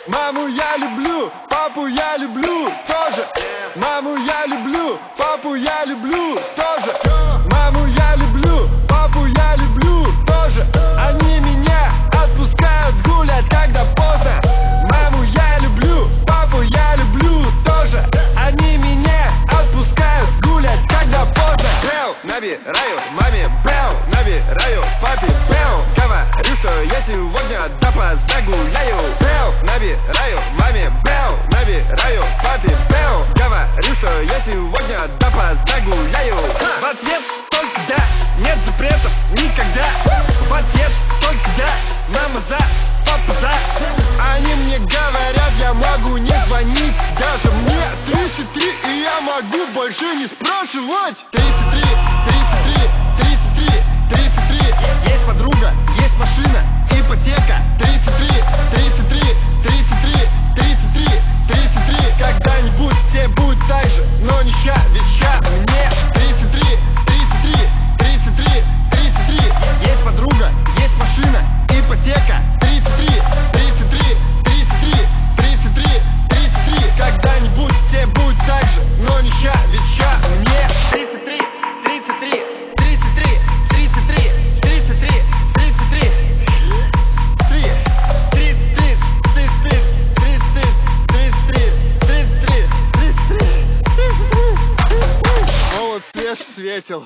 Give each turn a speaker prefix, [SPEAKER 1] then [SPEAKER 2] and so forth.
[SPEAKER 1] Маму я люблю, папу я люблю тоже. Маму я люблю, папу я люблю тоже. Маму я люблю, папу я люблю тоже. Они меня отпускают гулять, когда поздно. Маму я люблю, папу я люблю тоже. Они меня отпускают гулять, когда поздно. Бэу, набираю маме, бэу, набираю папе, бэу. Говорю, что я сегодня допоздна гуляю. Бэу, набираю маме, бэу, набираю папе, бэу. Говорю, что я сегодня допоздна гуляю. В ответ только да, нет запретов никогда. В ответ только да, мама за, папа за. Они мне говорят, я могу не звонить. Даже мне 33, и я могу больше не спрашивать. 33, 33, 33, 33. Есть подруга, есть машина, ипотека. 33, 33, 33, 33, 33. Когда-нибудь тебе будет так же, но не ща, ведь ща мне 33, 33, 33, 33. Есть подруга, есть машина, ипотека. 33, 33, 33, 33, 33. Когда-нибудь тебе будет так же, но не ща, ведь ща мне 33, 33, 33, 33, 33, 33, 33, 33. Молод свеж светил.